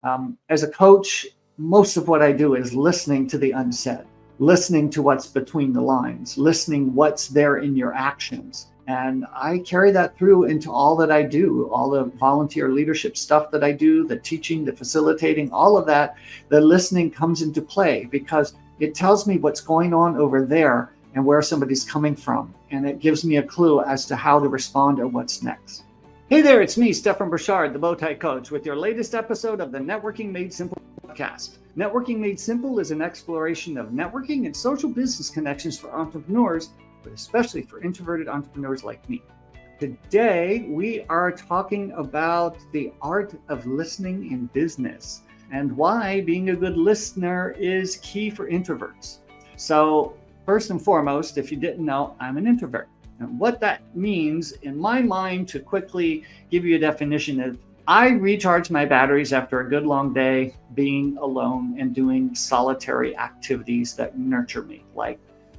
As a coach, most of what I do is listening to the unsaid, listening to what's between the lines, listening what's there in your actions. And I carry that through into all that I do, all the volunteer leadership stuff that I do, the teaching, the facilitating, all of that. The listening comes into play because it tells me what's going on over there and where somebody's coming from. And it gives me a clue as to how to respond or what's next. Hey there, it's me, Stefan Burchard, the Bowtie Coach, with your latest episode of the Networking Made Simple podcast. Networking Made Simple is an exploration of networking and social business connections for entrepreneurs, but especially for introverted entrepreneurs like me. Today, we are talking about the art of listening in business and why being a good listener is key for introverts. So, first and foremost, if you didn't know, I'm an introvert. And what that means, in my mind, to quickly give you a definition, is I recharge my batteries after a good long day being alone and doing solitary activities that nurture me, like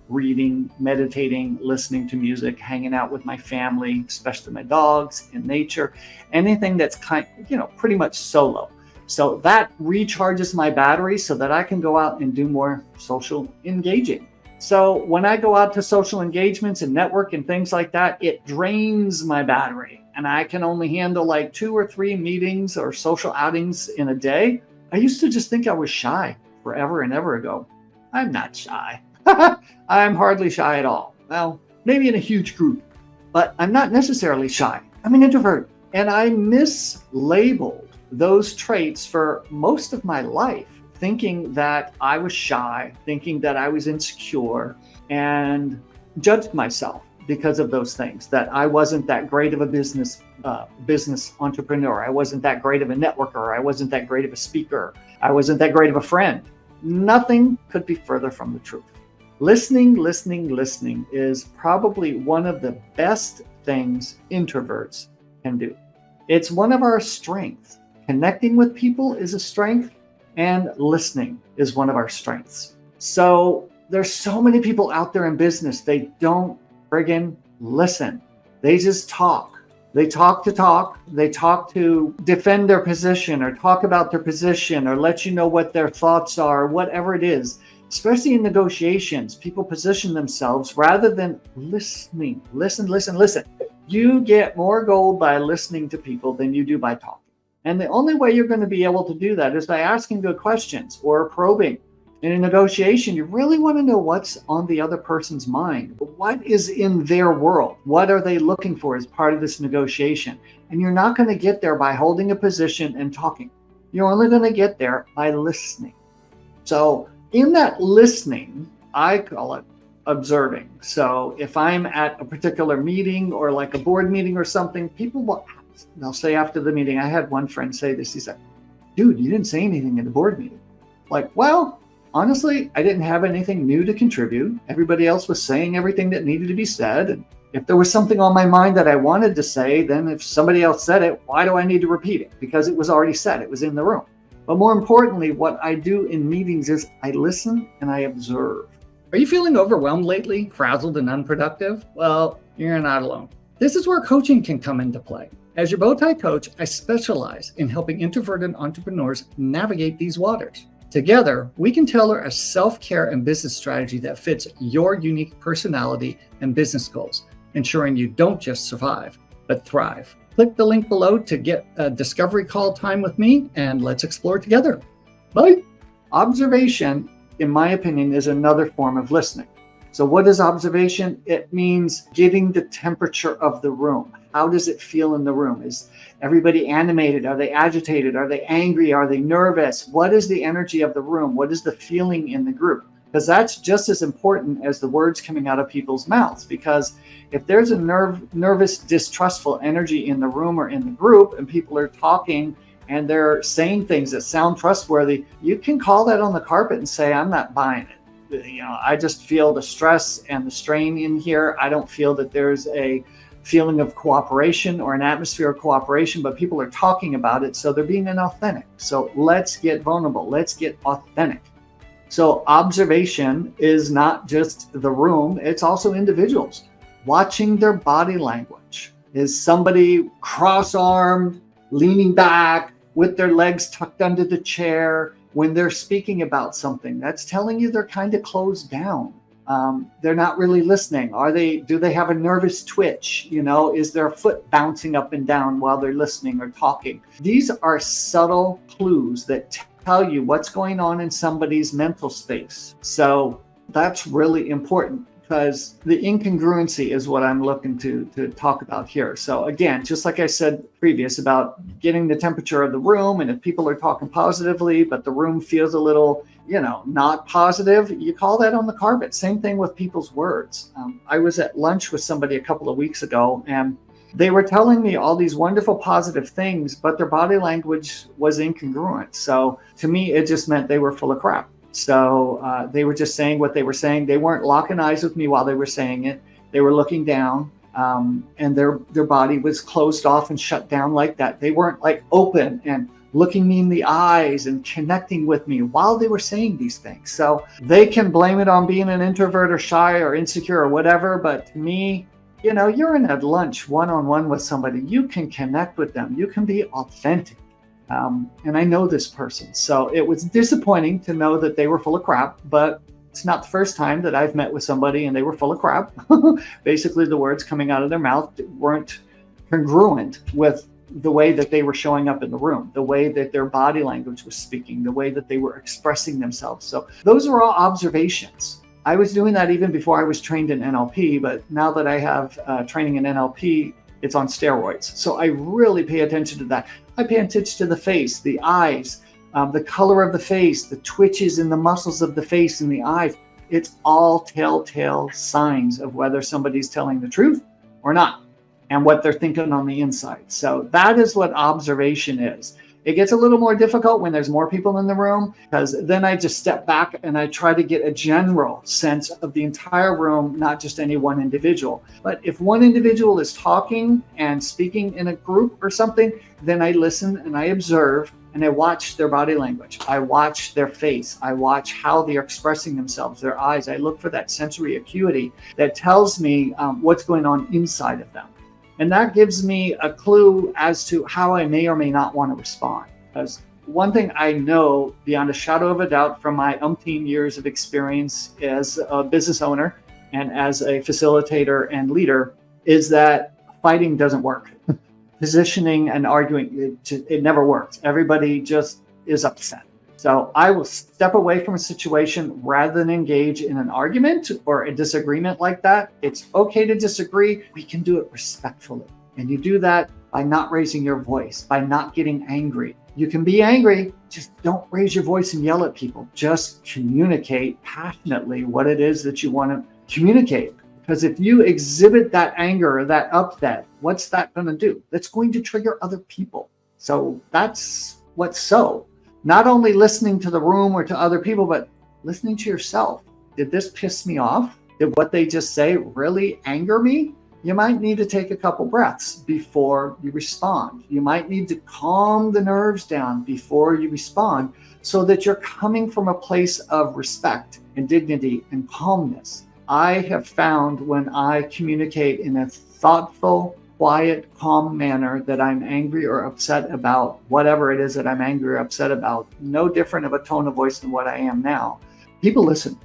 reading, meditating, listening to music, hanging out with my family, especially my dogs, in nature, anything that's pretty much solo. So that recharges my batteries so that I can go out and do more social engaging. So when I go out to social engagements and network and things like that, it drains my battery and I can only handle like 2 or 3 meetings or social outings in a day. I used to just think I was shy forever and ever ago. I'm not shy. I'm hardly shy at all. Well, maybe in a huge group, but I'm not necessarily shy. I'm an introvert, and I mislabeled those traits for most of my life, thinking that I was shy, thinking that I was insecure, and judged myself because of those things, that I wasn't that great of a business entrepreneur. I wasn't that great of a networker. I wasn't that great of a speaker. I wasn't that great of a friend. Nothing could be further from the truth. Listening is probably one of the best things introverts can do. It's one of our strengths. Connecting with people is a strength, and listening is one of our strengths. So there's so many people out there in business, they don't friggin' listen. They just talk. They talk to talk. They talk to defend their position or talk about their position or let you know what their thoughts are, whatever it is. Especially in negotiations, people position themselves rather than listening. Listen. You get more gold by listening to people than you do by talking. And the only way you're going to be able to do that is by asking good questions or probing. In a negotiation, you really want to know what's on the other person's mind. What is in their world? What are they looking for as part of this negotiation? And you're not going to get there by holding a position and talking. You're only going to get there by listening. So in that listening, I call it observing. So if I'm at a particular meeting or like a board meeting or something, they'll say after the meeting, I had one friend say this, he said, dude, you didn't say anything in the board meeting. Like, well, honestly, I didn't have anything new to contribute. Everybody else was saying everything that needed to be said. And if there was something on my mind that I wanted to say, then if somebody else said it, why do I need to repeat it? Because it was already said, it was in the room. But more importantly, what I do in meetings is I listen and I observe. Are you feeling overwhelmed lately, frazzled and unproductive? Well, you're not alone. This is where coaching can come into play. As your Bowtie Coach, I specialize in helping introverted entrepreneurs navigate these waters. Together, we can tailor a self-care and business strategy that fits your unique personality and business goals, ensuring you don't just survive, but thrive. Click the link below to get a discovery call time with me, and let's explore together. Bye. Observation, in my opinion, is another form of listening. So what is observation? It means getting the temperature of the room. How does it feel in the room? Is everybody animated? Are they agitated? Are they angry? Are they nervous? What is the energy of the room? What is the feeling in the group? Because that's just as important as the words coming out of people's mouths. Because if there's a nervous, distrustful energy in the room or in the group, and people are talking and they're saying things that sound trustworthy, you can call that on the carpet and say, I'm not buying it. I just feel the stress and the strain in here. I don't feel that there's a feeling of cooperation or an atmosphere of cooperation, but people are talking about it, so they're being inauthentic. So let's get vulnerable. Let's get authentic. So observation is not just the room, it's also individuals. Watching their body language. Is somebody cross-armed, leaning back, with their legs tucked under the chair when they're speaking about something. That's telling you they're kind of closed down. They're not really listening. Do they have a nervous twitch? Is their foot bouncing up and down while they're listening or talking? These are subtle clues that tell you what's going on in somebody's mental space. So that's really important, because the incongruency is what I'm looking to talk about here. So again, just like I said previous about getting the temperature of the room, and if people are talking positively, but the room feels a little, not positive, you call that on the carpet. Same thing with people's words. I was at lunch with somebody a couple of weeks ago, and they were telling me all these wonderful positive things, but their body language was incongruent. So to me, it just meant they were full of crap. So they were just saying what they were saying. They weren't locking eyes with me while they were saying it. They were looking down, and their body was closed off and shut down like that. They weren't like open and looking me in the eyes and connecting with me while they were saying these things. So they can blame it on being an introvert or shy or insecure or whatever. But to me, you're in a lunch one-on-one with somebody. You can connect with them. You can be authentic. And I know this person. So it was disappointing to know that they were full of crap, but it's not the first time that I've met with somebody and they were full of crap. Basically, the words coming out of their mouth weren't congruent with the way that they were showing up in the room, the way that their body language was speaking, the way that they were expressing themselves. So those are all observations. I was doing that even before I was trained in NLP, but now that I have training in NLP, it's on steroids. So I really pay attention to that. I pay attention to the face, the eyes, the color of the face, the twitches in the muscles of the face and the eyes. It's all telltale signs of whether somebody's telling the truth or not, and what they're thinking on the inside. So that is what observation is. It gets a little more difficult when there's more people in the room, because then I just step back and I try to get a general sense of the entire room, not just any one individual. But if one individual is talking and speaking in a group or something, then I listen and I observe and I watch their body language. I watch their face. I watch how they're expressing themselves, their eyes. I look for that sensory acuity that tells me what's going on inside of them. And that gives me a clue as to how I may or may not want to respond. Because one thing I know beyond a shadow of a doubt from my umpteen years of experience as a business owner and as a facilitator and leader is that fighting doesn't work. Positioning and arguing, it never works. Everybody just is upset. So I will step away from a situation rather than engage in an argument or a disagreement like that. It's okay to disagree. We can do it respectfully. And you do that by not raising your voice, by not getting angry. You can be angry, just don't raise your voice and yell at people. Just communicate passionately what it is that you want to communicate. Because if you exhibit that anger or that upset, what's that going to do? That's going to trigger other people. So that's what's so. Not only listening to the room or to other people, but listening to yourself. Did this piss me off? Did what they just say really anger me? You might need to take a couple breaths before you respond. You might need to calm the nerves down before you respond so that you're coming from a place of respect and dignity and calmness. I have found when I communicate in a thoughtful, quiet, calm manner that I'm angry or upset about whatever it is that I'm angry or upset about, no different of a tone of voice than what I am now. People listen.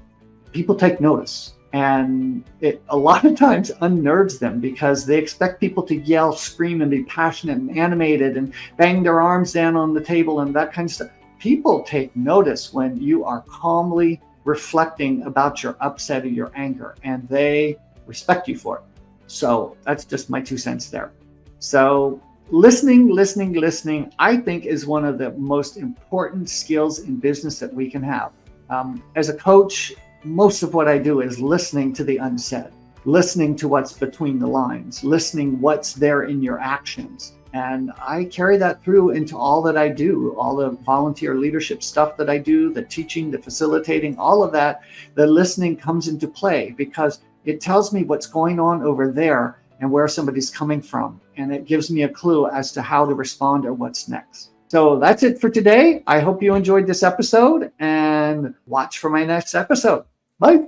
People take notice. And it a lot of times unnerves them because they expect people to yell, scream, and be passionate and animated and bang their arms down on the table and that kind of stuff. People take notice when you are calmly reflecting about your upset or your anger, and they respect you for it. So that's just my 2 cents there. So listening, I think is one of the most important skills in business that we can have. As a coach, most of what I do is listening to the unsaid, listening to what's between the lines, listening what's there in your actions. And I carry that through into all that I do, all the volunteer leadership stuff that I do, the teaching, the facilitating, all of that. The listening comes into play because it tells me what's going on over there and where somebody's coming from. And it gives me a clue as to how to respond or what's next. So that's it for today. I hope you enjoyed this episode and watch for my next episode. Bye.